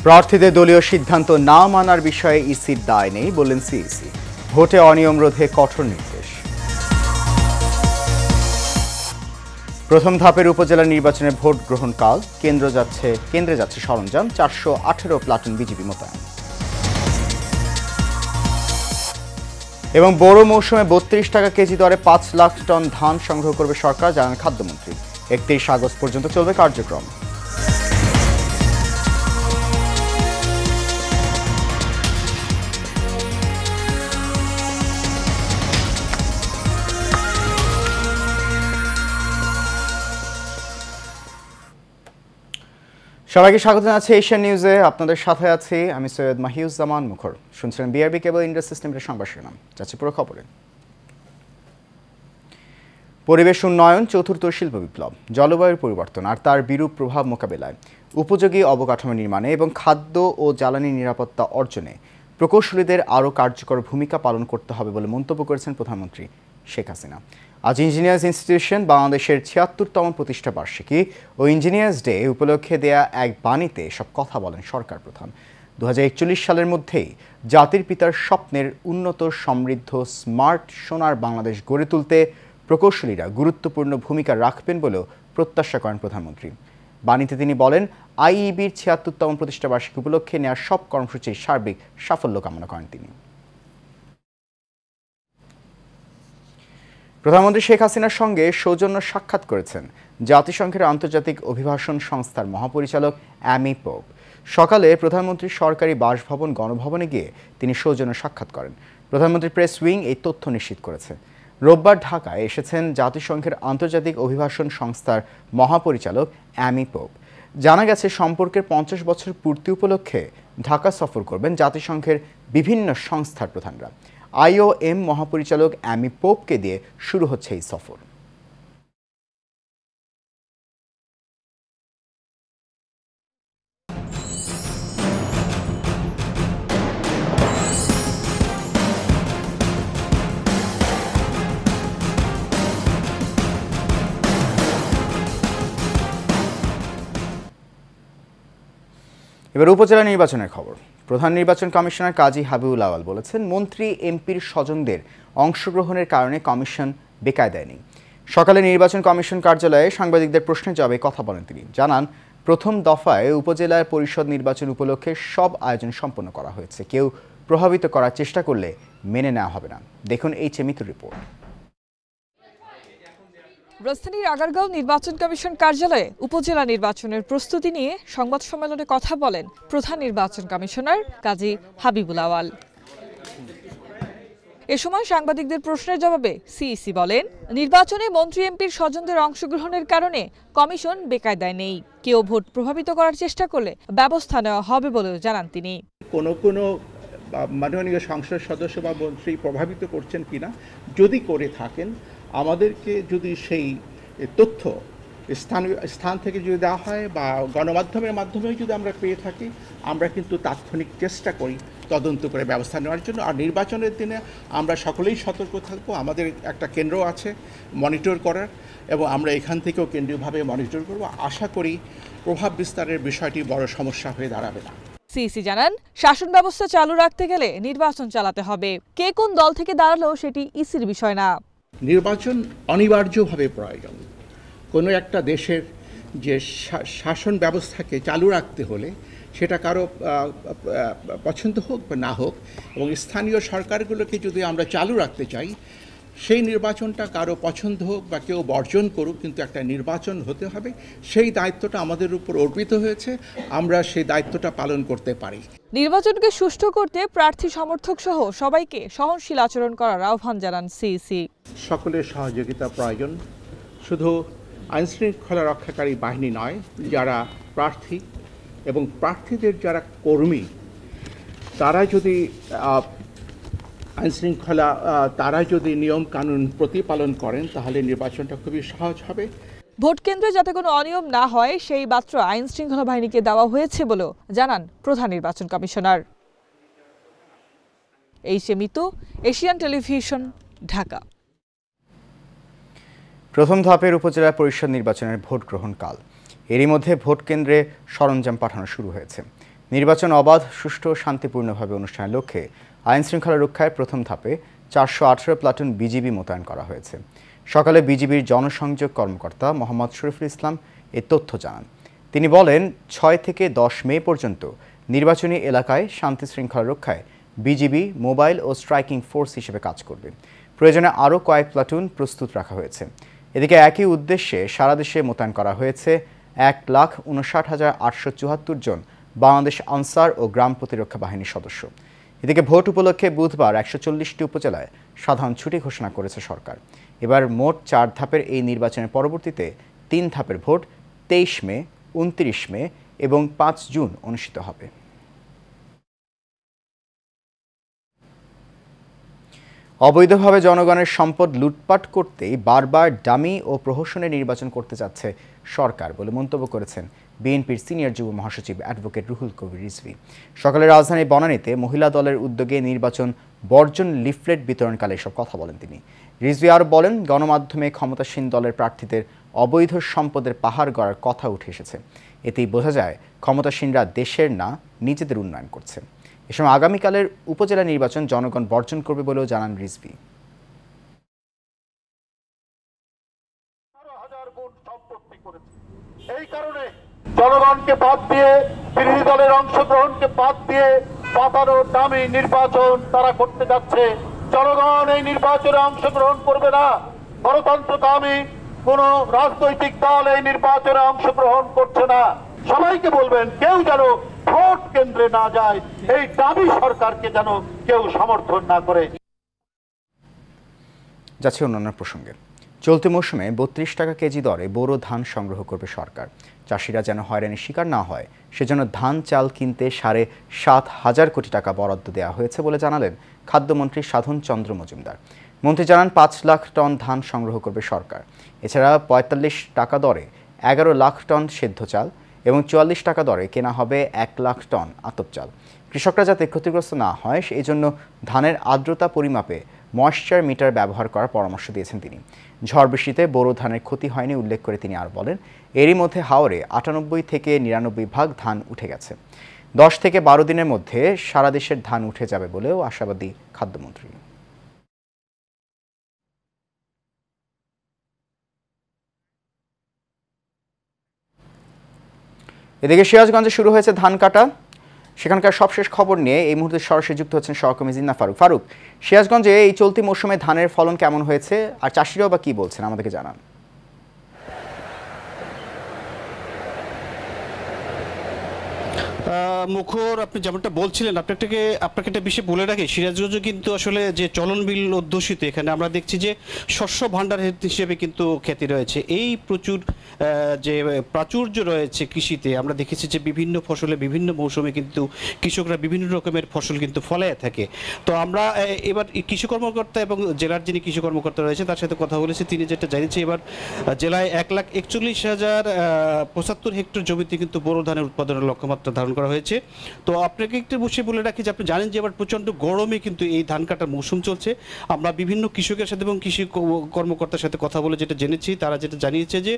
প্রার্থীদের দলীয় সিদ্ধান্ত না মানার বিষয়ে ইসির দায় নেই বললেন সিইসি। ভোটে অনিয়ম রোধে কঠোর নির্দেশ। প্রথম ধাপের উপজেলা নির্বাচনে ভোট গ্রহণ কাল কেন্দ্রে যাচ্ছে সরঞ্জাম, 418 প্লাটুন বিজিবি মোতায়েন। এবং বোরো মৌসুমে 32 টাকা কেজি দরে 5 লাখ টন ধান সংগ্রহ করবে সরকার, জানান খাদ্যমন্ত্রী। 31 আগস্ট পর্যন্ত চলবে কার্যক্রম। সবাইকে স্বাগত জানাচ্ছি এশিয়ান নিউজে। আপনাদের সাথে আছি আমি সৈয়দ মাহিউজ্জামান মুখর। শুনছিলেন বিআরবি কেবল ইন্ডাস্ট্রি সিস্টেমের সংবাদ শিরোনাম। যাচ্ছি পুরো খবরে। পরিবেশ উন্নয়ন, চতুর্থ শিল্প বিপ্লব, জলবায়ুর পরিবর্তন আর তার বিরূপ প্রভাব মোকাবেলায় উপযোগী অবকাঠামো নির্মাণে এবং খাদ্য ও জ্বালানি নিরাপত্তা অর্জনে প্রকৌশলীদের আরও কার্যকর ভূমিকা পালন করতে হবে বলে মন্তব্য করেছেন প্রধানমন্ত্রী শেখ হাসিনা। আজ ইঞ্জিনিয়ার্স ইনস্টিটিউশন বাংলাদেশের ৭৬তম প্রতিষ্ঠা বার্ষিকী ও ইঞ্জিনিয়ার্স ডে উপলক্ষে দেয়া এক বাণীতে সব কথা বলেন সরকার প্রধান। ২০৪১ সালের মধ্যেই জাতির পিতার স্বপ্নের উন্নত, সমৃদ্ধ, স্মার্ট, সোনার বাংলাদেশ গড়ে তুলতে প্রকৌশলীরা গুরুত্বপূর্ণ ভূমিকা রাখবেন বলেও প্রত্যাশা করেন প্রধানমন্ত্রী। বাণীতে তিনি বলেন, আইইবির ৭৬তম প্রতিষ্ঠা বার্ষিকী উপলক্ষে নেওয়া সব কর্মসূচির সার্বিক সাফল্য কামনা করেন তিনি। প্রধানমন্ত্রী শেখ হাসিনার সঙ্গে সৌজন্য সাক্ষাৎ করেছেন জাতিসংঘের আন্তর্জাতিক অভিবাসন সংস্থার মহাপরিচালক অ্যামি পোপ। সকালে প্রধানমন্ত্রীর সরকারি বাসভবন গণভবনে গিয়ে তিনি সৌজন্য সাক্ষাৎ করেন। প্রধানমন্ত্রী প্রেস উইং এই তথ্য নিশ্চিত করেছে। রোববার ঢাকায় এসেছেন জাতিসংঘের আন্তর্জাতিক অভিবাসন সংস্থার মহাপরিচালক অ্যামি পোপ। জানা গেছে, সম্পর্কের 50 বছর পূর্তি উপলক্ষে ঢাকা সফর করবেন জাতিসংঘের বিভিন্ন সংস্থার প্রধানরা। IOM মহাপরিচালক অ্যামি পোপকে দিয়ে শুরু হচ্ছে এই সফর। এবার উপজেলা নির্বাচনের খবর। প্রধান নির্বাচন কমিশনার কাজী হাবিবুল আওয়াল বলেছেন, মন্ত্রী এমপির স্বজনদের অংশগ্রহণের কারণে কমিশন বেকায়দায় নেই। সকালে নির্বাচন কমিশন কার্যালয়ে সাংবাদিকদের প্রশ্নের জবাবে কথা বলেন তিনি। জানান, প্রথম দফায় উপজেলা পরিষদ নির্বাচন উপলক্ষে সব আয়োজন সম্পন্ন করা হয়েছে। কেউ প্রভাবিত করার চেষ্টা করলে মেনে নেওয়া হবে না। দেখুন এই মিতুর রিপোর্ট। রাজধানীর আগারগাঁও নির্বাচন কমিশন কার্যালয়ে উপজেলা নির্বাচনের প্রস্তুতি নিয়ে সংবাদ সম্মেলনে কথা বলেন প্রধান নির্বাচন কমিশনার কাজী হাবিবুল আওয়াল। এ সময় সাংবাদিকদের প্রশ্নের জবাবে সিইসি বলেন, নির্বাচনে মন্ত্রী এমপির স্বজনদের অংশগ্রহণের কারণে কমিশন বেকায়দায় নেই। কেউ ভোট প্রভাবিত করার চেষ্টা করলে ব্যবস্থা নেওয়া হবে বলেও জানান তিনি। কোনো মাননীয় সংসদ সদস্য বা মন্ত্রী প্রভাবিত করছেন কিনা, যদি করে থাকেন আমাদেরকে যদি সেই তথ্য স্থান থেকে যদি দেওয়া হয় বা গণমাধ্যমের মাধ্যমে যদি আমরা পেয়ে থাকি, আমরা কিন্তু তাৎক্ষণিক চেষ্টা করি তদন্ত করে ব্যবস্থা নেওয়ার জন্য। আর নির্বাচনের দিনে আমরা সকলেই সতর্ক থাকবো। আমাদের একটা কেন্দ্র আছে মনিটর করার, এবং আমরা এখান থেকেও কেন্দ্রীয়ভাবে মনিটর করব। আশা করি প্রভাব বিস্তারের বিষয়টি বড় সমস্যা হয়ে দাঁড়াবে না। সিইসি জানান, শাসন ব্যবস্থা চালু রাখতে গেলে নির্বাচন চালাতে হবে। কে কোন দল থেকে দাঁড়ালো সেটি ইসির বিষয় না। নির্বাচন অনিবার্যভাবে প্রয়োজন। কোনো একটা দেশের যে শাসন ব্যবস্থাকে চালু রাখতে হলে সেটা কারো পছন্দ হোক বা না হোক, এবং স্থানীয় সরকারগুলোকে যদি আমরা চালু রাখতে চাই, সেই নির্বাচনটা কারো পছন্দ হোক বা কেউ বর্জন করুক, কিন্তু একটা নির্বাচন হতে হবে। সেই দায়িত্বটা আমাদের উপর অর্পিত হয়েছে, আমরা সেই দায়িত্বটা পালন করতে পারি। নির্বাচনকে সুষ্ঠু করতে প্রার্থী সমর্থক সহ সবাইকে সহনশীল আচরণ করার আহ্বান জানান সিইসি। সকলের সহযোগিতা প্রয়োজন। শুধু আইনশৃঙ্খলা রক্ষাকারী বাহিনী নয়, যারা প্রার্থী এবং প্রার্থীদের যারা কর্মী, তারা যদি আইনশৃঙ্খলা তারা যদি নিয়ম কানুন প্রতিপালন করেন, তাহলে নির্বাচনটা খুবই সহজ হবে। ভোট কেন্দ্রে যাতে কোনো অনিয়ম না হয় সেই বার্তা আইন শৃঙ্খলা বাহিনীকে দেওয়া হয়েছে বলেও জানান প্রধান নির্বাচন commissioner. Mitu, Asian television, Dhaka. প্রথম ধাপের উপজেলা পরিষদ নির্বাচনের ভোট গ্রহণ কাল। এরই মধ্যে ভোট কেন্দ্রে সরঞ্জাম পাঠানো শুরু হয়েছে। নির্বাচন অবাধ, সুষ্ঠু ও শান্তিপূর্ণভাবে অনুষ্ঠানের লক্ষ্যে আইনশৃঙ্খলা রক্ষায় প্রথম ধাপে 418 প্লাটুন বিজিবি মোতায়েন করা হয়েছে। সকালে বিজিবির জনসংযোগ কর্মকর্তা মোহাম্মদ শরীফুল ইসলাম এ তথ্য জানান। তিনি বলেন, 6 থেকে 10 মে পর্যন্ত নির্বাচনী এলাকায় শান্তি শৃঙ্খলা রক্ষায় বিজিবি মোবাইল ও স্ট্রাইকিং ফোর্স হিসেবে কাজ করবে। প্রয়োজনে আরও কয়েক প্লাটুন প্রস্তুত রাখা হয়েছে। এদিকে একই উদ্দেশ্যে সারা দেশে মোতায়েন করা হয়েছে 1,59,874 জন বাংলাদেশ আনসার ও গ্রাম প্রতিরক্ষা বাহিনীর সদস্য। এদিকে ভোট উপলক্ষে বুধবার 140টি উপজেলায় সাধারণ ছুটি ঘোষণা করেছে সরকার। এবার মোট 4 ধাপের এই নির্বাচনের পরবর্তীতে 3 ধাপের ভোট 23 মে, 29 মে এবং 5 জুন অনুষ্ঠিত হবে। অবৈধভাবে জনগণের সম্পদ লুটপাট করতেই বারবার ডামি ও প্রহসনের নির্বাচন করতে যাচ্ছে সরকার বলে মন্তব্য করেছেন বিএনপির সিনিয়র যুব মহাসচিব অ্যাডভোকেট রুহুল কবির রিজভী। সকালে রাজধানীর বনানীতে মহিলা দলের উদ্যোগে নির্বাচন বর্জন লিফলেট বিতরণকালে এসব কথা বলেন তিনি। রিজভী আরও বলেন, গণমাধ্যমে ক্ষমতাসীন দলের প্রার্থীদের অবৈধ সম্পদের পাহাড় গড়ার কথা উঠে এসেছে। এতেই বোঝা যায় ক্ষমতাসীনরা দেশের না নিজেদের উন্নয়ন করছে। এ সময় আগামীকালের উপজেলা নির্বাচন জনগণ বর্জন করবে বলেও জানান রিজভী। এই কারণে জনগণকে বাদ দিয়ে, বিরোধী দলের অংশগ্রহণকে বাদ দিয়ে পাতানো দামি নির্বাচন তারা করতে যাচ্ছে। জনগণ এই নির্বাচনে অংশগ্রহণ করবে না। গণতন্ত্রকামী কোন রাজনৈতিক দল এই নির্বাচনে অংশগ্রহণ করছে না। সবাইকে বলবেন, কেউ যেন ভোট কেন্দ্রে না যায়, এই দাবি সরকারকে যেন কেউ সমর্থন না করে। যাচ্ছে অন্যান্য প্রসঙ্গে। চলতি মৌসুমে 32 টাকা কেজি দরে বোরো ধান সংগ্রহ করবে সরকার। চাষিরা যেন হয়রানির শিকার না হয় সেজন্য ধান চাল কিনতে 7,500 কোটি টাকা বরাদ্দ দেওয়া হয়েছে বলে জানালেন খাদ্যমন্ত্রী সাধন চন্দ্র মজুমদার। মন্ত্রী জানান, 5 লাখ টন ধান সংগ্রহ করবে সরকার। এছাড়া 45 টাকা দরে 11 লাখ টন সেদ্ধ চাল এবং 44 টাকা দরে কেনা হবে 1 লাখ টন আতপ চাল। কৃষকরা যাতে ক্ষতিগ্রস্ত না হয় সেই জন্য ধানের আর্দ্রতা পরিমাপে ময়েশ্চার মিটার ব্যবহার করার পরামর্শ দিয়েছেন তিনি। ঝড় বৃষ্টিতে বোরো ধানের ক্ষতি হয়নি উল্লেখ করে তিনি আর বলেন, এরই মধ্যে হাওরে 98 থেকে 99 ভাগ ধান উঠে গেছে। 10 থেকে 12 দিনের মধ্যে সারা দেশের ধান উঠে যাবে বলেও আশাবাদী খাদ্যমন্ত্রী। এদিকে সিরাজগঞ্জে শুরু হয়েছে ধান কাটা। সেখানকার সবশেষ খবর নিয়ে এই মুহূর্তে সরাসরি যুক্ত হচ্ছেন সহকর্মী জিন্না ফারুক। সিরাজগঞ্জে এই চলতি মৌসুমে ধানের ফলন কেমন হয়েছে আর চাষিরাও বা কি বলছেন আমাদেরকে জানান। মুখর, আপনি যেমনটা বলছিলেন, আপনাকে একটা বিষয় বলে রাখি, সিরাজগঞ্জ কিন্তু আসলে যে চলন বিল অধ্যুষিত, এখানে আমরা দেখছি যে শস্য ভাণ্ডার হিসেবে কিন্তু খ্যাতি রয়েছে। এই যে প্রাচুর্য রয়েছে কৃষিতে, আমরা দেখেছি যে বিভিন্ন ফসলে বিভিন্ন মৌসুমে কিন্তু কৃষকরা বিভিন্ন রকমের ফসল কিন্তু ফলায় থাকে। তো আমরা এবার কৃষি কর্মকর্তা এবং জেলার যিনি কৃষি কর্মকর্তা রয়েছে তার সাথে কথা বলেছি। তিনি যেটা জানিয়েছে, এবার জেলায় 1,41,075 হেক্টর জমিতে কিন্তু বোরো ধানের উৎপাদনের লক্ষ্যমাত্রা ধারণ করা হয়েছে। তো আপনাকে একটু বলে রাখি যে আপনি জানেন যে এবার প্রচণ্ড গরমে কিন্তু এই ধান কাটার মৌসুম চলছে। আমরা বিভিন্ন কৃষকের সাথে এবং কৃষি কর্মকর্তার সাথে কথা বলে যেটা জেনেছি, তারা যেটা জানিয়েছে যে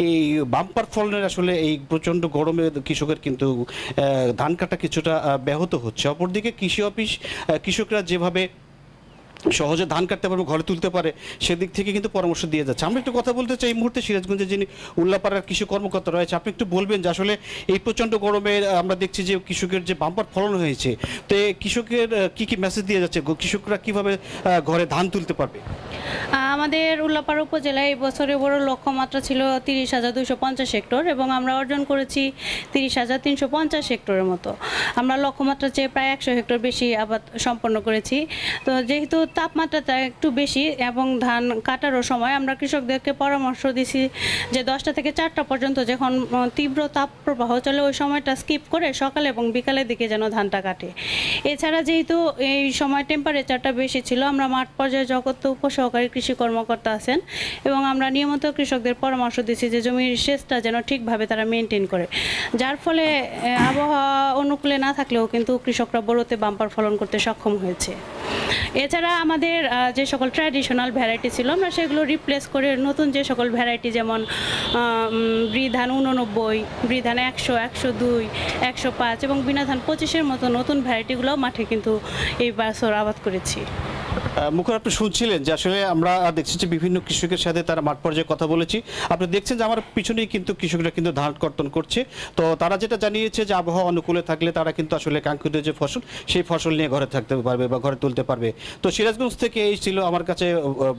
এই বাম্পার ফলনের আসলে এই প্রচণ্ড গরমে কৃষকের কিন্তু ধান কাটা কিছুটা ব্যাহত হচ্ছে। অপরদিকে কৃষি অফিস কৃষকরা যেভাবে সহজে ধান কাটতে পারবে, ঘরে তুলতে পারে, সেদিক থেকে কিন্তু পরামর্শ দিয়ে যাচ্ছে। আমরা একটু কথা বলতে চাই এই মুহূর্তে সিরাজগঞ্জে যিনি উল্লাপাড়ার কৃষি কর্মকর্তা রয়েছে। আপনি একটু বলবেন যে আসলে এই প্রচণ্ড গরমে আমরা দেখছি যে কৃষকের যে বাম্পার ফলন হয়েছে, তো কৃষকের কি কি মেসেজ দিয়ে যাচ্ছে, কৃষকরা কিভাবে ঘরে ধান তুলতে পারবে? আমাদের উল্লাপাড়া উপজেলায় এই বছরে বড় লক্ষ্যমাত্রা ছিল 30,250 হেক্টর এবং আমরা অর্জন করেছি 30,350 হেক্টরের মতো। আমরা লক্ষ্যমাত্রা চেয়ে প্রায় 100 হেক্টর বেশি আবাদ সম্পন্ন করেছি। তো যেহেতু তাপমাত্রাটা একটু বেশি এবং ধান কাটারও সময় আমরা কৃষকদেরকে পরামর্শ দিছি যে 10টা থেকে 4টা পর্যন্ত যখন তীব্র তাপ প্রবাহ চলে ওই সময়টা স্কিপ করে সকালে এবং বিকালের দিকে যেন ধানটা কাটে। এছাড়া যেহেতু এই সময় টেম্পারেচারটা বেশি ছিল, আমরা মাঠ পর্যায়ে জগত উপসহকারী কৃষি কর্মকর্তা আছেন এবং আমরা নিয়মিত কৃষকদের পরামর্শ দিচ্ছি যে জমির সেচটা যেন ঠিকভাবে তারা মেনটেন করে, যার ফলে আবহাওয়া অনুকূলে না থাকলেও কিন্তু কৃষকরা বোরোতে বাম্পার ফলন করতে সক্ষম হয়েছে। এছাড়া আমাদের যে সকল ট্র্যাডিশনাল ভ্যারাইটি ছিল আমরা সেগুলো রিপ্লেস করে নতুন যে সকল ভ্যারাইটি যেমন বৃধান 89, বৃধান 100, 102, 105 এবং বিনাধান 25-এর মতো নতুন ভ্যারাইটিগুলো মাঠে কিন্তু এই বছর আবাদ করেছি। মুখর, আপনি শুনছিলেন যে আসলে আমরা দেখছি যে বিভিন্ন কৃষকের সাথে তারা মাঠ পর্যায়ে কথা বলেছি। আপনি দেখছেন যে আমার পিছনেই কিন্তু কৃষকরা কিন্তু ধান কর্তন করছে। তো তারা যেটা জানিয়েছে যে আবহাওয়া অনুকূলে থাকলে তারা কিন্তু আসলে কাঙ্ক্ষিত যে ফসল সেই ফসল নিয়ে ঘরে থাকতে পারবে বা ঘরে তুলতে পারবে। তো সিরাজগঞ্জ থেকে এই ছিল আমার কাছে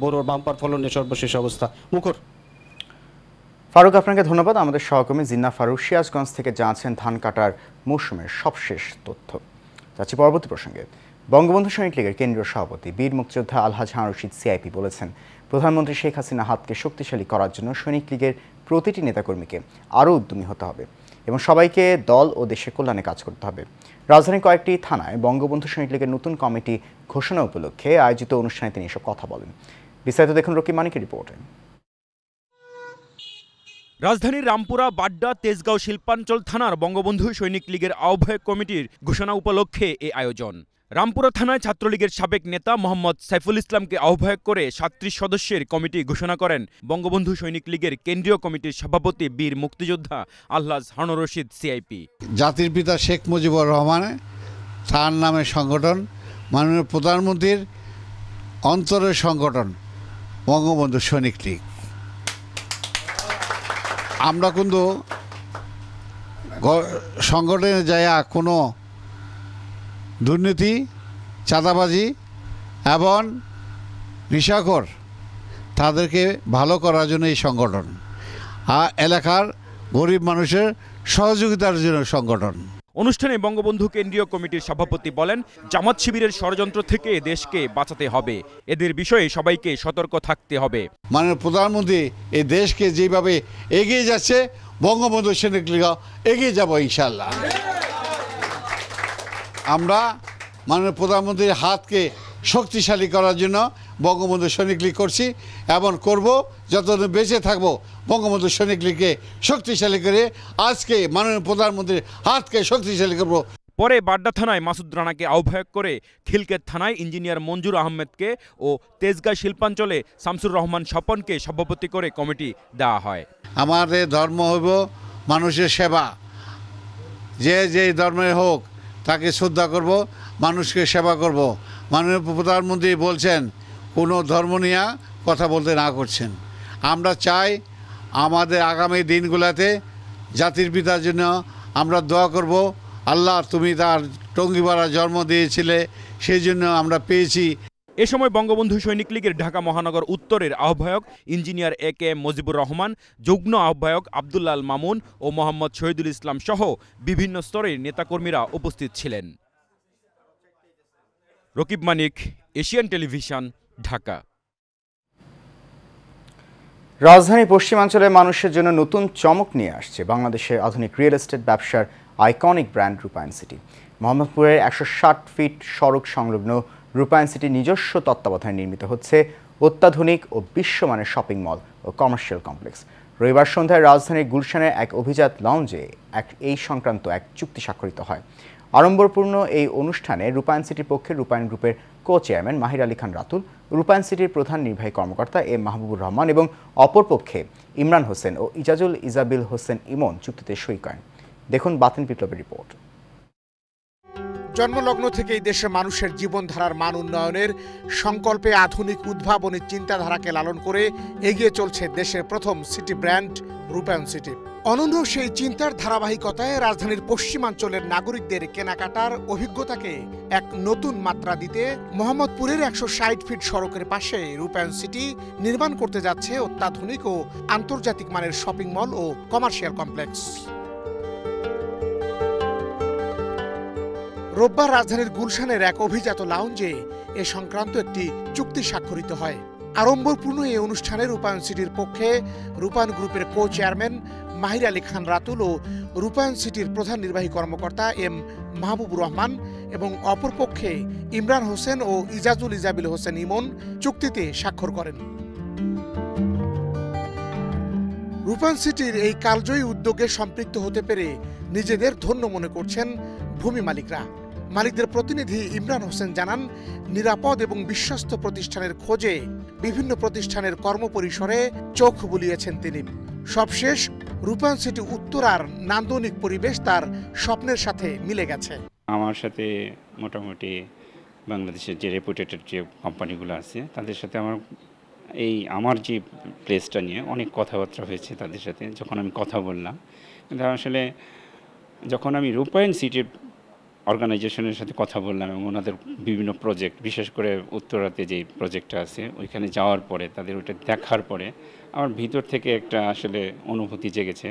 বোরোর বাম্পার ফলনের সর্বশেষ অবস্থা। মুখর। ফারুক, আপনাকে ধন্যবাদ। আমাদের সহকর্মী জিন্না ফারুক সিরাজগঞ্জ থেকে জানাচ্ছেন ধান কাটার মৌসুমের সবশেষ তথ্য। যাচ্ছি পরবর্তী প্রসঙ্গে। বঙ্গবন্ধু সৈনিক লীগের কেন্দ্রীয় সভাপতি বীর মুক্তিযোদ্ধা আলহাজ হারুন রশিদ সিআইপি বলেছেন, প্রধানমন্ত্রী শেখ হাসিনা হাতকে শক্তিশালী করার জন্য সৈনিক লীগের প্রতিটি নেতাকর্মীকে আরও উদ্যমী হতে হবে এবং সবাইকে দল ও দেশের কল্যাণে কাজ করতে হবে। রাজধানীর কয়েকটি থানায় বঙ্গবন্ধু সৈনিক লীগের নতুন কমিটি ঘোষণা উপলক্ষে আয়োজিত অনুষ্ঠানে তিনি এসব কথা বলেন। বিস্তারিত দেখুন রকিব মানিকের রিপোর্টে। রাজধানীর রামপুরা, বাড্ডা, তেজগাঁও শিল্পাঞ্চল থানার বঙ্গবন্ধু সৈনিক লীগের আহ্বায়ক কমিটির ঘোষণা উপলক্ষে এ আয়োজন। রামপুরা থানায় ছাত্রলীগের সাবেক নেতা মোহাম্মদ সাইফুল ইসলামকে আহ্বায়ক করে ৩৭ সদস্যের কমিটি ঘোষণা করেন বঙ্গবন্ধু সৈনিক লীগের কেন্দ্রীয় কমিটির সভাপতি বীর মুক্তিযোদ্ধা আলহাজ হারুন রশিদ সিআইপি। জাতির পিতা শেখ মুজিবুর রহমান তার নামে সংগঠন, মাননীয় প্রধানমন্ত্রীর অন্তরের সংগঠন বঙ্গবন্ধু সৈনিক লীগ। আমরা কিন্তু সংগঠনে যাইয়া কোনো দুর্নীতি, চাঁদাবাজি এবং নিশাখোর তাদেরকে ভালো করার জন্য এই সংগঠন, আর এলাকার গরিব মানুষের সহযোগিতার জন্য সংগঠন। অনুষ্ঠানে বঙ্গবন্ধু কেন্দ্রীয় কমিটির সভাপতি বলেন, জামাত শিবিরের ষড়যন্ত্র থেকে দেশকে বাঁচাতে হবে, এদের বিষয়ে সবাইকে সতর্ক থাকতে হবে। মাননীয় প্রধানমন্ত্রী এই দেশকে যেভাবে এগিয়ে যাচ্ছে, বঙ্গবন্ধু সৈনিক লীগ এগিয়ে যাব ইনশাল্লাহ। আমরা মাননীয় প্রধানমন্ত্রীর হাতকে শক্তিশালী করার জন্য বঙ্গবন্ধু সৈনিক লীগ করছি এবং করব। যতদিন বেঁচে থাকবো বঙ্গবন্ধু সৈনিক লীগকে শক্তিশালী করে আজকে মাননীয় প্রধানমন্ত্রীর হাতকে শক্তিশালী করব। পরে বাড্ডা থানায় মাসুদ রানাকে আহ্বায়ক করে, খিলকেত থানায় ইঞ্জিনিয়ার মঞ্জুর আহমেদকে ও তেজগাঁ শিল্পাঞ্চলে শামসুর রহমান স্বপনকে সভাপতি করে কমিটি দেওয়া হয়। আমাদের ধর্ম হইব মানুষের সেবা, যে যেই ধর্মের হোক তাকে শ্রদ্ধা করব, মানুষকে সেবা করব। মাননীয় প্রধানমন্ত্রী বলছেন কোনো ধর্ম নিয়ে কথা বলতে না করছেন। আমরা চাই আমাদের আগামী দিনগুলোতে জাতির পিতার জন্য আমরা দোয়া করব। আল্লাহ, তুমি তার টঙ্গিপাড়া জন্ম দিয়েছিলে, সেই জন্য আমরা পেয়েছি। এ সময় বঙ্গবন্ধু সৈনিক লীগের ঢাকা মহানগর উত্তরের আহ্বায়ক ইঞ্জিনিয়ার এ.কে.এম. মুজিবুর রহমান, যুগ্ম আহ্বায়ক আব্দুল্লাহ আল মামুন ও মোহাম্মদ শহীদুল ইসলাম সহ বিভিন্ন স্তরের নেতাকর্মীরা উপস্থিত ছিলেন। রকিব মানিক, এশিয়ান টেলিভিশন, ঢাকা। রাজধানীর পশ্চিমাঞ্চলের মানুষের জন্য নতুন চমক নিয়ে আসছে বাংলাদেশের আধুনিক রিয়েল এস্টেট ব্যবসার আইকনিক ব্র্যান্ড রূপায়ণ সিটি। মোহাম্মদপুরের ১৬০ ফিট সড়ক সংলগ্ন রূপায়ণ সিটি নিজস্ব তত্ত্বাবধানে নির্মিত হচ্ছে অত্যাধুনিক ও বিশ্বমানের শপিং মল ও কমার্শিয়াল কমপ্লেক্স। রবিবার সন্ধ্যায় রাজধানীর গুলশানের এক অভিজাত লঞ্চে এই সংক্রান্ত এক চুক্তি স্বাক্ষরিত হয়। আড়ম্বরপূর্ণ এই অনুষ্ঠানে রূপায়ণ সিটির পক্ষে রূপায়ণ গ্রুপের কো চেয়ারম্যান মাহির আলী খান রাতুল, রূপায়ণ সিটির প্রধান নির্বাহী কর্মকর্তা এম মাহবুবুর রহমান এবং অপরপক্ষে ইমরান হোসেন ও ইজাজুল ইজাবিল হোসেন ইমন চুক্তিতে সই করেন। দেখুন বাতিন বিপ্লবের রিপোর্ট। জন্মলগ্ন থেকেই দেশের মানুষের জীবনধারার মান উন্নয়নের সংকল্পে আধুনিক উদ্ভাবনী চিন্তাধারাকে লালন করে এগিয়ে চলছে দেশের প্রথম সিটি ব্র্যান্ড রূপায়ণ সিটি। অনন্য সেই চিন্তার ধারাবাহিকতায় রাজধানীর পশ্চিমাঞ্চলের নাগরিকদের কেনাকাটার অভিজ্ঞতাকে এক নতুন মাত্রা দিতে মোহাম্মদপুরের ১৬০ ফিট সড়কের পাশে রূপায়ণ সিটি নির্মাণ করতে যাচ্ছে অত্যাধুনিক ও আন্তর্জাতিক মানের শপিং মল ও কমার্শিয়াল কমপ্লেক্স। রোববার রাজধানীর গুলশানের এক অভিজাত লাউঞ্জে এ সংক্রান্ত একটি চুক্তি স্বাক্ষরিত হয়। আড়ম্বরপূর্ণ এই অনুষ্ঠানে রূপায়ণ সিটির পক্ষে রূপায়ণ গ্রুপের কো চেয়ারম্যান মাহির আলী খান রাতুল ও রূপায়ণ সিটির প্রধান নির্বাহী কর্মকর্তা এম মাহবুবুর রহমান এবং অপরপক্ষে ইমরান হোসেন ও ইজাজুল ইজাবিল হোসেন ইমন চুক্তিতে স্বাক্ষর করেন। রূপায়ণ সিটির এই কালজয়ী উদ্যোগে সম্পৃক্ত হতে পেরে নিজেদের ধন্য মনে করছেন ভূমি মালিকরা। মালিকদের প্রতিনিধি ইমরান হোসেন জানান, নিরাপদ এবং বিশ্বস্ত প্রতিষ্ঠানের খোঁজে বিভিন্ন প্রতিষ্ঠানের কর্মপরিসরে চোখ বুলিয়েছেন তিনি। সবশেষ রূপায়ণ সিটি উত্তরার নান্দনিক পরিবেশ তার স্বপ্নের সাথে মিলে গেছে। আমার সাথে মোটামুটি বাংলাদেশের যে রেপুটেড যে কোম্পানিগুলো আছে তাদের সাথে আমার যে প্লেসটা নিয়ে অনেক কথাবার্তা হয়েছে তাদের সাথে। যখন আমি কথা বললাম, কিন্তু আসলে যখন আমি রূপায়ণ সিটির অর্গানাইজেশনের সাথে কথা বললাম এবং ওনাদের বিভিন্ন প্রজেক্ট, বিশেষ করে উত্তরাতে যে প্রজেক্টটা আছে ওইখানে যাওয়ার পরে, তাদের ওইটা দেখার পরে আমার ভিতর থেকে একটা আসলে অনুভূতি জেগেছে।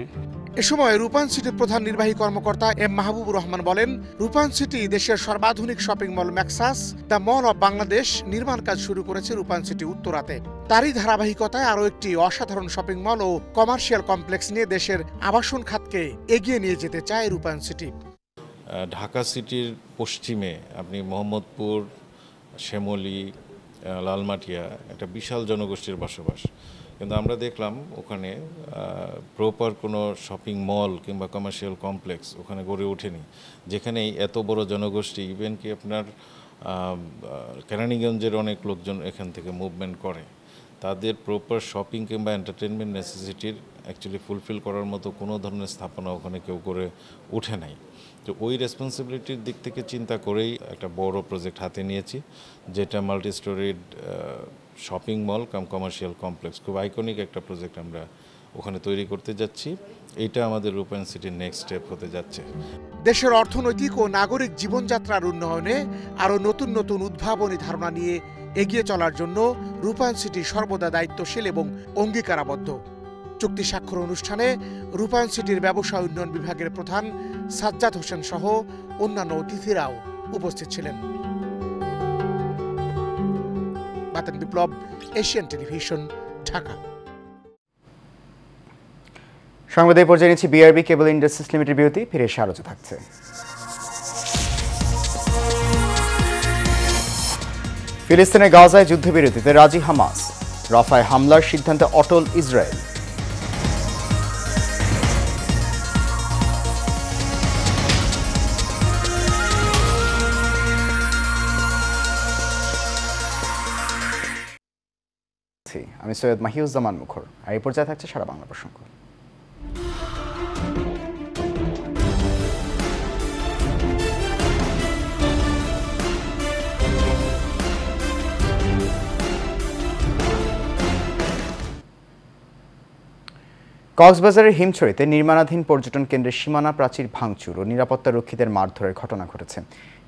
এ সময় রূপায়ণ সিটির প্রধান নির্বাহী কর্মকর্তা এম মাহবুবুর রহমান বলেন, রূপায়ণ সিটি দেশের সর্বাধুনিক shopping mall Maxus the mall of Bangladesh নির্মাণ কাজ শুরু করেছে রূপায়ণ সিটি উত্তরাতে। তারই ধারাবাহিকতায় আরও একটি অসাধারণ শপিং মল ও কমার্শিয়াল কমপ্লেক্স নিয়ে দেশের আবাসন খাতকে এগিয়ে নিয়ে যেতে চায় রূপায়ণ সিটি। ঢাকা সিটির পশ্চিমে আপনি মোহাম্মদপুর, শ্যামলী, লালমাটিয়া একটা বিশাল জনগোষ্ঠীর বসবাস, কিন্তু আমরা দেখলাম ওখানে প্রপার কোনো শপিং মল কিংবা কমার্শিয়াল কমপ্লেক্স ওখানে গড়ে ওঠেনি, যেখানে এত বড় জনগোষ্ঠী, ইভেন কি আপনার কেরানীগঞ্জের অনেক লোকজন এখান থেকে মুভমেন্ট করে, তাদের প্রপার শপিং কিংবা এন্টারটেনমেন্ট নেসেসিটির অ্যাকচুয়ালি ফুলফিল করার মতো কোনো ধরনের স্থাপনা ওখানে কেউ করে উঠে নাই। তো ওই রেসপন্সিবিলিটির দিক থেকে চিন্তা করেই একটা বড় প্রজেক্ট হাতে নিয়েছি, যেটা মাল্টি স্টোরিড শপিং মল কাম কমার্শিয়াল কমপ্লেক্স, খুব আইকনিক একটা প্রজেক্ট আমরা ওখানে তৈরি করতে যাচ্ছি। এইটা আমাদের রূপায়ণ সিটির নেক্সট স্টেপ হতে যাচ্ছে। দেশের অর্থনৈতিক ও নাগরিক জীবনযাত্রার উন্নয়নে আরও নতুন নতুন উদ্ভাবনী ধারণা নিয়ে এগিয়ে চলার জন্য রূপায়ণ সিটি সর্বদা দায়িত্বশীল এবং অঙ্গীকারাবদ্ধ। চুক্তি স্বাক্ষর অনুষ্ঠানে রূপায়ণ সিটির ব্যবসা উন্নয়ন বিভাগের প্রধান সাজ্জাদ হোসেন সহ অন্যান্য অতিথিরাও উপস্থিত ছিলেন। বাতেন বিপ্লব, এশিয়ান টেলিভিশন, ঢাকা। সংবাদে পর্যায়ে নিচ্ছি বিআরবি কেবল ইন্ডাস্ট্রিজ লিমিটেড বিরতি, ফিরে এসে আলোচনা থাকছে। ফিলিস্তিনের গাজায় যুদ্ধবিরতিতে রাজি হামাস, রাফায় হামলার সিদ্ধান্তে অটল ইসরায়েল। আমি সৈয়দ মাহিউজ্জামান মুখর, আর এই পর্যায়ে থাকছে সারা বাংলা প্রসঙ্গ। কক্সবাজারের হিমছড়িতে নির্মাণাধীন পর্যটন কেন্দ্রের সীমানা প্রাচীর ভাঙচুর ও নিরাপত্তা রক্ষীদের মারধরের ঘটনা ঘটেছে।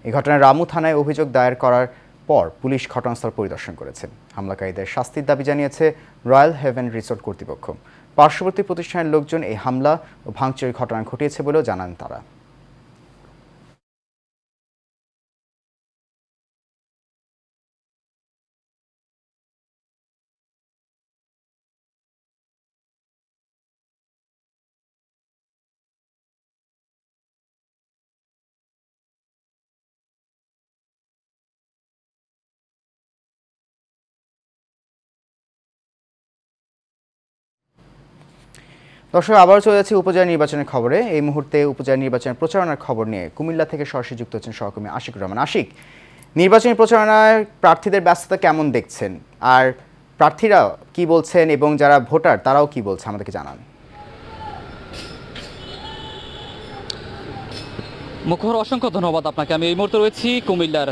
এই ঘটনায় রামু থানায় অভিযোগ দায়ের করার পর পুলিশ ঘটনাস্থল পরিদর্শন করেছে। হামলাকারীদের শাস্তির দাবি জানিয়েছে রয়্যাল হেভেন রিসোর্ট কর্তৃপক্ষ। পার্শ্ববর্তী প্রতিষ্ঠানের লোকজন এই হামলা ও ভাঙচুরের ঘটনা ঘটিয়েছে বলেও জানান তারা। দর্শক, আবার চলে যাচ্ছে উপজেলা নির্বাচনের খবরে। এই মুহূর্তে উপজেলা নির্বাচনের প্রচারণার খবর নিয়ে কুমিল্লা থেকে সরাসরি যুক্ত হচ্ছেন সহকর্মী আশিকুর রহমান। আশিক, নির্বাচনী প্রচারণায় প্রার্থীদের ব্যস্ততা কেমন দেখছেন, আর প্রার্থীরা কি বলছেন এবং যারা ভোটার তারাও কি বলছে আমাদেরকে জানান। মুখর, অসংখ্য ধন্যবাদ আপনাকে। আমি এই মুহূর্তে রয়েছি কুমিল্লার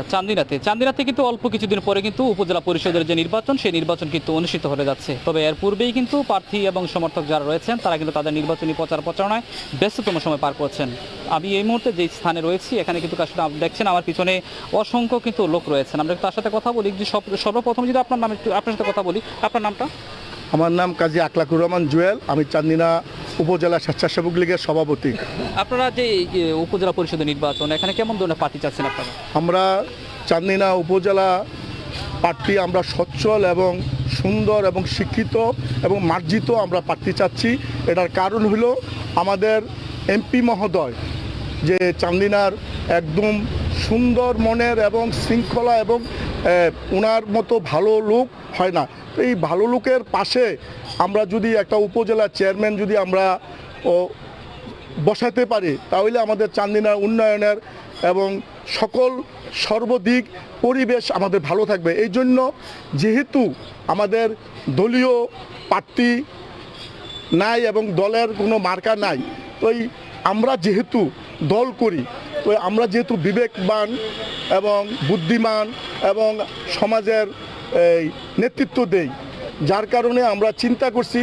চান্দিনাতে কিন্তু অল্প কিছুদিন পরে কিন্তু উপজেলা পরিষদের যে নির্বাচন, সেই নির্বাচন কিন্তু অনুষ্ঠিত হতে যাচ্ছে। তবে এর পূর্বেই কিন্তু প্রার্থী এবং সমর্থক যারা রয়েছেন তারা কিন্তু তাদের নির্বাচনী প্রচারণায় ব্যস্ততম সময় পার করছেন। আমি এই মুহূর্তে যে স্থানে রয়েছি এখানে কিন্তু দেখছেন আমার পিছনে অসংখ্য কিন্তু লোক রয়েছেন। আমরা তার সাথে কথা বলি। সর্বপ্রথম যদি আপনার নাম আপনার সাথে কথা বলি, আপনার নামটা? আমার নাম কাজী আকলাকুর রহমান জুয়েল, আমি চান্দিনা উপজেলা স্বেচ্ছাসেবক লীগের সভাপতি। আপনারা যে উপজেলা পরিষদের নির্বাচন, এখানে কেমন ধরনের প্রার্থী চাচ্ছেন আপনারা? আমরা চান্দিনা উপজেলা প্রার্থী আমরা সচ্ছল এবং সুন্দর এবং শিক্ষিত এবং মার্জিত আমরা প্রার্থী চাচ্ছি। এটার কারণ হলো আমাদের এমপি মহোদয় যে চান্দিনার একদম সুন্দর মনের এবং শৃঙ্খলা এবং ওনার মতো ভালো লোক হয় না। এই ভালো লোকের পাশে আমরা যদি একটা উপজেলা চেয়ারম্যান যদি আমরা বসাতে পারি তাহলে আমাদের চান্দিনার উন্নয়নের এবং সকল সর্বদিক পরিবেশ আমাদের ভালো থাকবে। এই জন্য যেহেতু আমাদের দলীয় প্রার্থী নাই এবং দলের কোনো মার্কা নাই, তো আমরা যেহেতু দল করি, তো আমরা যেহেতু বিবেকবান এবং বুদ্ধিমান এবং সমাজের নেতৃত্ব দেই, যার কারণে আমরা চিন্তা করছি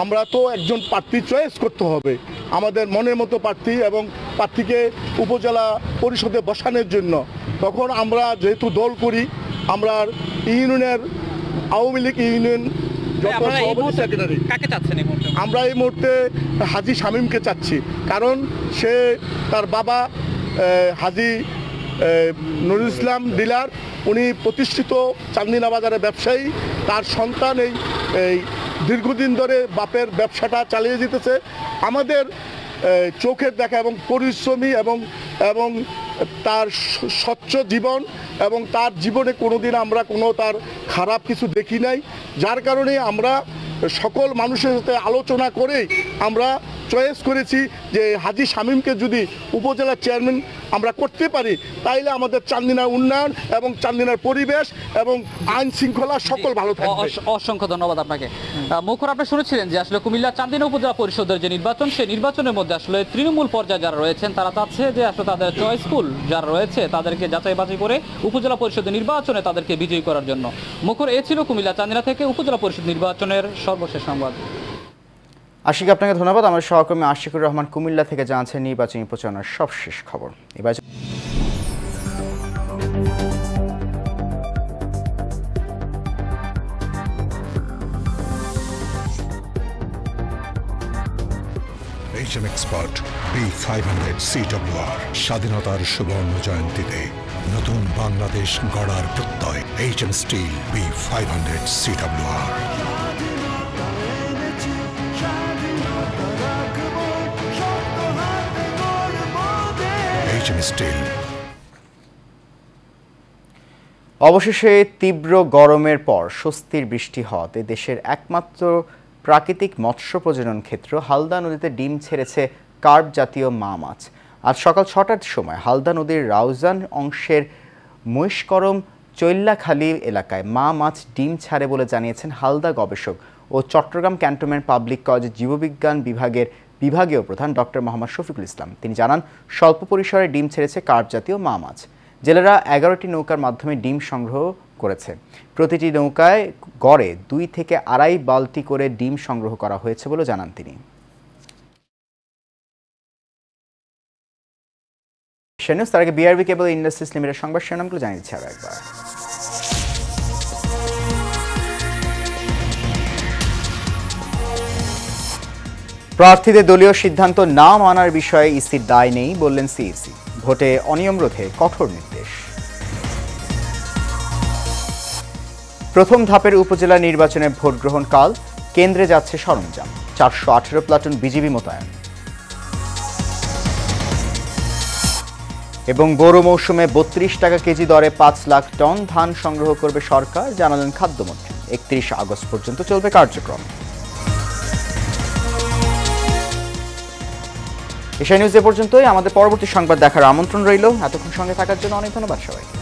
আমরা তো একজন প্রার্থী চয়েস করতে হবে আমাদের মনের মতো প্রার্থী এবং প্রার্থীকে উপজেলা পরিষদে বসানোর জন্য। তখন আমরা যেহেতু দল করি, আমরা ইউনিয়নের আওয়ামী লীগ ইউনিয়ন আমরা এই মুহূর্তে হাজী শামীমকে চাচ্ছি, কারণ সে তার বাবা হাজী নুরুল ইসলাম ডিলার, উনি প্রতিষ্ঠিত চান্দিনা বাজারের ব্যবসায়ী। তার সন্তান এই দীর্ঘদিন ধরে বাপের ব্যবসাটা চালিয়ে যেতেছে। আমাদের চোখের দেখা এবং পরিশ্রমী এবং তার স্বচ্ছ জীবন এবং তার জীবনে কোনোদিন আমরা কোনো তার খারাপ কিছু দেখি নাই, যার কারণে আমরা সকল মানুষের সাথে আলোচনা করে আমরা চয়েস করেছি যে হাজী শামীমকে যদি উপজেলা চেয়ারম্যান আমরা করতে পারি তাইলে আমাদের চান্দিনার উন্নয়ন এবং চান্দিনার পরিবেশ এবং আইন শৃঙ্খলা সকল ভালো থাকবে। অসংখ্য ধন্যবাদ আপনাকে। মুখর, আপনি শুনেছিলেন যে আসলে কুমিল্লা চান্দিনা উপজেলা পরিষদের যে নির্বাচন, সেই নির্বাচনের মধ্যে আসলে তৃণমূল পর্যায়ে যারা রয়েছেন তারা চাচ্ছে যে আসলে তাদের চয়েসফুল যারা রয়েছে তাদেরকে যাচাই বাছাই করে উপজেলা পরিষদের নির্বাচনে তাদেরকে বিজয়ী করার জন্য। মুখর, এ ছিল কুমিল্লা চান্দিনা থেকে উপজেলা পরিষদ নির্বাচনের সর্বশেষ সংবাদ। আশিক, আপনাকে ধন্যবাদ। আমার সহকর্মী আশিকুর রহমান কুমিল্লা থেকে জানাচ্ছেন নির্বাচনী প্রচারণার সবশেষ খবর। এবার HM Expert B500 CWR স্বাধীনতার সুবর্ণ জয়ন্তীতে নতুন বাংলাদেশ গড়ার প্রত্যয়। HM Steel B500 CWR। অবশেষে তীব্র গরমের পর স্বস্তির বৃষ্টি হওয়াতে দেশের একমাত্র প্রাকৃতিক মৎস্য প্রজনন ক্ষেত্র হালদা নদীতে ডিম ছেড়েছে কার্প জাতীয় মা মাছ। আজ সকাল ৬টার সময় হালদা নদীর রাউজান অংশের মহিষকরম চৈল্লাখালী এলাকায় মা মাছ ডিম ছাড়ে বলে জানিয়েছেন হালদা গবেষক ও চট্টগ্রাম ক্যান্টনমেন্ট পাবলিক কলেজের জীববিজ্ঞান বিভাগের বিভাগীয় প্রধান ডক্টর মোহাম্মদ শফিকুল ইসলাম। তিনি জানান, স্বল্প পরিসরে ডিম ছেড়েছে কার্প জাতীয় মা মাছ। জেলেরা ১১টি নৌকার মাধ্যমে ডিম সংগ্রহ করেছে। প্রতিটি নৌকায় গড়ে ২ থেকে আড়াই বালতি করে ডিম সংগ্রহ করা হয়েছে বলে জানান তিনি। তার আগে বিআরবি কেবল ইন্ডাস্ট্রিজ লিমিটেড সংবাদ শিরোনামগুলো জানিয়ে দিচ্ছি আরো একবার। প্রার্থীদের দলীয় সিদ্ধান্ত না মানার বিষয়ে ইসির দায় নেই বললেন সিইসি। ভোটে অনিয়ম রোধে কঠোর নির্দেশ। প্রথম ধাপের উপজেলা নির্বাচনে ভোট গ্রহণ কাল, কেন্দ্রে যাচ্ছে সরঞ্জাম। ৪১৮ প্লাটুন বিজিবি মোতায়েন। এবং বোরো মৌসুমে ৩২ টাকা কেজি দরে ৫ লাখ টন ধান সংগ্রহ করবে সরকার, জানালেন খাদ্যমন্ত্রী। ৩১ আগস্ট পর্যন্ত চলবে কার্যক্রম। এশিয়া নিউজ এ পর্যন্তই। আমাদের পরবর্তী সংবাদ দেখার আমন্ত্রণ রইল। এতক্ষণ সঙ্গে থাকার জন্য অনেক ধন্যবাদ সবাইকে।